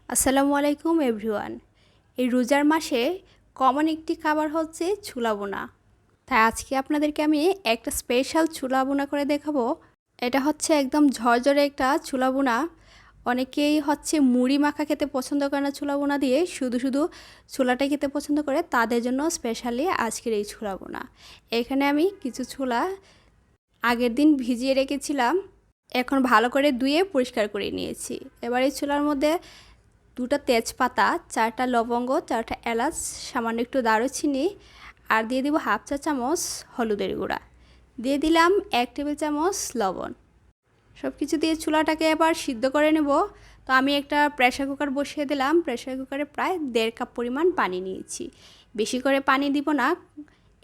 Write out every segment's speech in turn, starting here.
আসসালামু আলাইকুম এভরিওয়ান। এই রোজার মাসে কমন একটি খাবার হচ্ছে ছোলা বোনা। তাই আজকে আপনাদেরকে আমি একটা স্পেশাল ছোলা বোনা করে দেখাবো। এটা হচ্ছে একদম ঝরঝরে একটা ছোলা বোনা। অনেকেই হচ্ছে মুড়ি মাখা খেতে পছন্দ করে না ছোলা বোনা দিয়ে, শুধু শুধু ছোলাটাই খেতে পছন্দ করে, তাদের জন্য স্পেশালি আজকের এই ছোলা বোনা। এখানে আমি কিছু ছোলা আগের দিন ভিজিয়ে রেখেছিলাম, এখন ভালো করে ধুয়ে পরিষ্কার করে নিয়েছি। এবার এই ছোলার মধ্যে 2টা তেজপাতা, 4টা লবঙ্গ, 4টা এলাচ, সামান্য একটু দারুচিনি আর দিয়ে দিব হাফ চা চামচ হলুদের গুঁড়া, দিয়ে দিলাম 1 টেবিল চামচ লবণ। সব কিছু দিয়ে চুলাটাকে এবার সিদ্ধ করে নেব। তো আমি একটা প্রেসার কুকার বসিয়ে দিলাম। প্রেসার কুকারে প্রায় 1.5 কাপ পরিমাণ পানি নিয়েছি। বেশি করে পানি দিব না,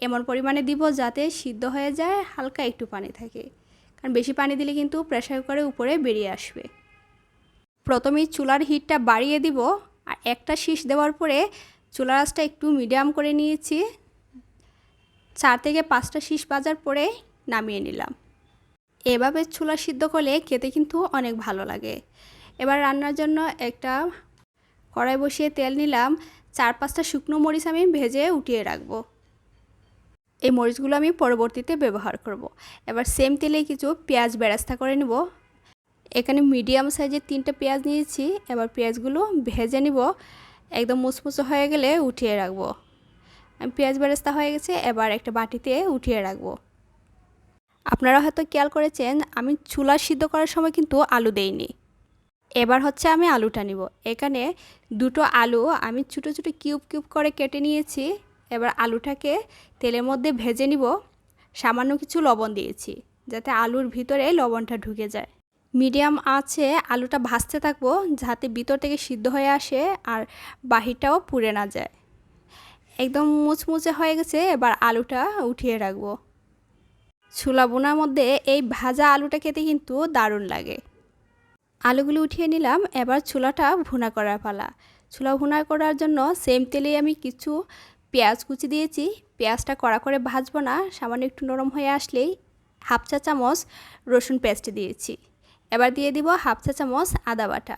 এমন পরিমাণে দিব যাতে সিদ্ধ হয়ে যায়, হালকা একটু পানি থাকে, কারণ বেশি পানি দিলে কিন্তু প্রেসার কুকারের উপরে বেরিয়ে আসবে। প্রথমেই চুলার হিটটা বাড়িয়ে দিব আর একটা শীষ দেওয়ার পরে চুলার আঁচটা একটু মিডিয়াম করে নিয়েছি। 4 থেকে 5টা শীষ বাজার পরে নামিয়ে নিলাম। এভাবে ছোলা সিদ্ধ করলে খেতে কিন্তু অনেক ভালো লাগে। এবার রান্নার জন্য একটা কড়াই বসিয়ে তেল নিলাম। 4-5টা শুকনো মরিচ আমি ভেজে উঠিয়ে রাখবো। এই মরিচগুলো আমি পরবর্তীতে ব্যবহার করব। এবার সেম তেলে কিছু পেঁয়াজ বেরেস্তা করে নেব। এখানে মিডিয়াম সাইজের 3টা পেঁয়াজ নিয়েছি। এবার পেঁয়াজগুলো ভেজে নিব, একদম মুচমুচে হয়ে গেলে উঠিয়ে রাখবো। পেঁয়াজ বেরেস্তা হয়ে গেছে, এবার একটা বাটিতে উঠিয়ে রাখবো। আপনারা হয়তো খেয়াল করেছেন আমি চুলা সিদ্ধ করার সময় কিন্তু আলু দেইনি। এবার হচ্ছে আমি আলুটা নিব। এখানে 2টো আলু আমি ছোটো ছোটো কিউব কিউব করে কেটে নিয়েছি। এবার আলুটাকে তেলের মধ্যে ভেজে নিব। সামান্য কিছু লবণ দিয়েছি যাতে আলুর ভিতরে লবণটা ঢুকে যায়। মিডিয়াম আঁচে আলুটা ভাজতে থাকবো যাতে ভিতর থেকে সিদ্ধ হয়ে আসে আর বাহিরটাও পুড়ে না যায়। একদম মুচমুচে হয়ে গেছে, এবার আলুটা উঠিয়ে রাখবো। ছোলা বোনার মধ্যে এই ভাজা আলুটা খেতে কিন্তু দারুণ লাগে। আলুগুলো উঠিয়ে নিলাম। এবার ছোলাটা ভুনা করার পালা। ছোলা ভুনা করার জন্য সেম তেলেই আমি কিছু পেঁয়াজ কুচি দিয়েছি। পেঁয়াজটা কড়া করে ভাজবো না, সামান্য একটু নরম হয়ে আসলেই হাফ চা চামচ রসুন পেস্ট দিয়েছি। এবার দিয়ে দিব হাফ চা চামচ আদা বাটা।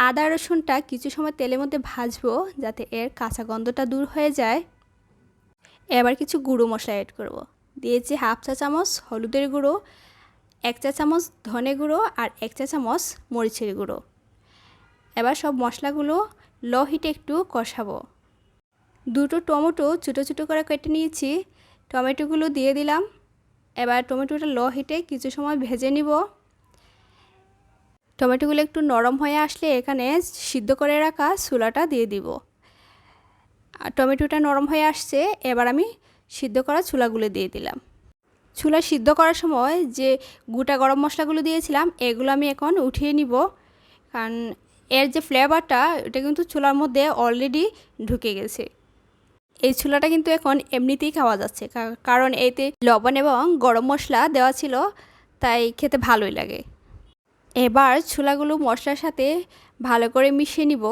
আদা রসুনটা কিছু সময় তেলের মধ্যে ভাজবো যাতে এর কাঁচা গন্ধটা দূর হয়ে যায়। এবার কিছু গুঁড়ো মশলা অ্যাড করব। দিয়েছি হাফ চা চামচ হলুদের গুঁড়ো, 1 চা চামচ ধনে গুঁড়ো আর 1 চা চামচ মরিচের গুঁড়ো। এবার সব মশলাগুলো লো হিটে একটু কষাবো। 2টো টমেটো ছোটো ছোটো করে কেটে নিয়েছি, টমেটোগুলো দিয়ে দিলাম। এবার টমেটোটা লো হিটে কিছু সময় ভেজে নিব। টমেটোগুলো একটু নরম হয়ে আসলে এখানে সিদ্ধ করে রাখা ছোলাটা দিয়ে দিব। আর টমেটোটা নরম হয়ে আসছে, এবার আমি সিদ্ধ করা ছোলাগুলো দিয়ে দিলাম। ছোলা সিদ্ধ করার সময় যে গোটা গরম মশলাগুলো দিয়েছিলাম এগুলো আমি এখন উঠিয়ে নিব, কারণ এর যে ফ্লেভারটা এটা কিন্তু ছোলার মধ্যে অলরেডি ঢুকে গেছে। এই ছোলাটা কিন্তু এখন এমনিতেই খাওয়া যাচ্ছে, কারণ এতে লবণ এবং গরম মশলা দেওয়া ছিল, তাই খেতে ভালোই লাগে। এবার ছোলাগুলো মশলার সাথে ভালো করে মিশিয়ে নিব।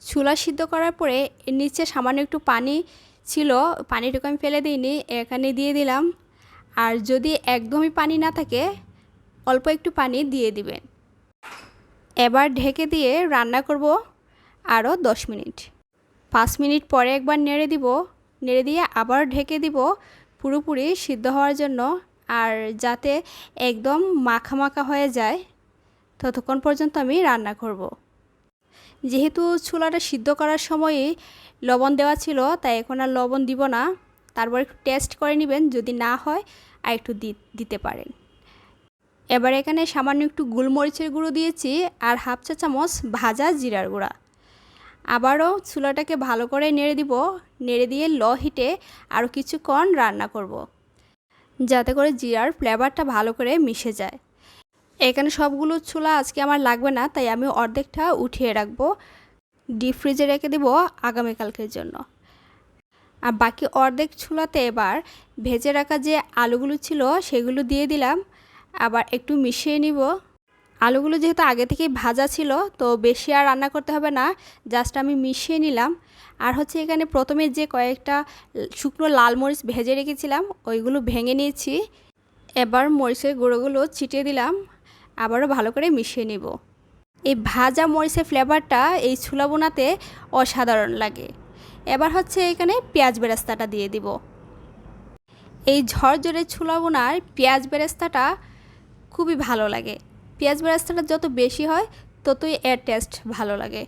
ছোলা সিদ্ধ করার পরে এর নিচে সামান্য একটু পানি ছিল, পানিটুকু আমি ফেলে দিইনি, এখানে দিয়ে দিলাম। আর যদি একদমই পানি না থাকে অল্প একটু পানি দিয়ে দিবেন। এবার ঢেকে দিয়ে রান্না করব আরও 10 মিনিট। 5 মিনিট পরে একবার নেড়ে দিব, নেড়ে দিয়ে আবার ঢেকে দিব পুরোপুরি সিদ্ধ হওয়ার জন্য, আর যাতে একদম মাখা মাখা হয়ে যায় ততক্ষণ পর্যন্ত আমি রান্না করব। যেহেতু ছোলাটা সিদ্ধ করার সময়ই লবণ দেওয়া ছিল, তাই এখন আর লবণ দিব না। তারপর একটু টেস্ট করে নেবেন, যদি না হয় আর একটু দিতে পারেন। এবার এখানে সামান্য একটু গোলমরিচের গুঁড়ো দিয়েছি আর হাফ চা চামচ ভাজা জিরার গুঁড়া। আবারও ছোলাটাকে ভালো করে নেড়ে দিব। নেড়ে দিয়ে লো হিটে আরও কিছুক্ষণ রান্না করব, যাতে করে জিরার ফ্লেভারটা ভালো করে মিশে যায়। এখানে সবগুলো ছোলা আজকে আমার লাগবে না, তাই আমি অর্ধেকটা উঠিয়ে রাখবো, ডিপ ফ্রিজে রেখে দেব আগামীকালকের জন্য। আর বাকি অর্ধেক ছোলাতে এবার ভেজে রাখা যে আলুগুলো ছিল সেগুলো দিয়ে দিলাম, আবার একটু মিশিয়ে নিব। আলুগুলো যেহেতু আগে থেকেই ভাজা ছিল, তো বেশি আর রান্না করতে হবে না, জাস্ট আমি মিশিয়ে নিলাম। আর হচ্ছে এখানে প্রথমে যে কয়েকটা শুকনো লাল মরিচ ভেজে রেখেছিলাম ওইগুলো ভেঙে নিয়েছি। এবার মরিচের গুঁড়োগুলো ছিটিয়ে দিলাম, আবারও ভালো করে মিশিয়ে নিব। এই ভাজা মরিচের ফ্লেভারটা এই ছোলা বোনাতে অসাধারণ লাগে। এবার হচ্ছে এখানে পেঁয়াজ বেরেস্তাটা দিয়ে দিব। এই ঝরঝরে ছোলা বোনার পেঁয়াজ বেরেস্তাটা খুবই ভালো লাগে। পেঁয়াজ বেরেস্তাটা যত বেশি হয় ততই এর টেস্ট ভালো লাগে।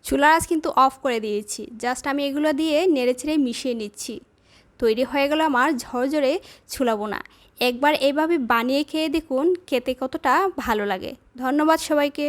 চুলার আঁচ কিন্তু অফ করে দিয়েছি। জাস্ট আমি এগুলো দিয়ে নেড়েচেড়ে মিশিয়ে নিচ্ছি। তৈরি হয়ে গেল আমার ঝরঝরে ছোলা বোনা। একবার এভাবে বানিয়ে খেয়ে দেখুন, খেতে কতটা ভালো লাগে। ধন্যবাদ সবাইকে।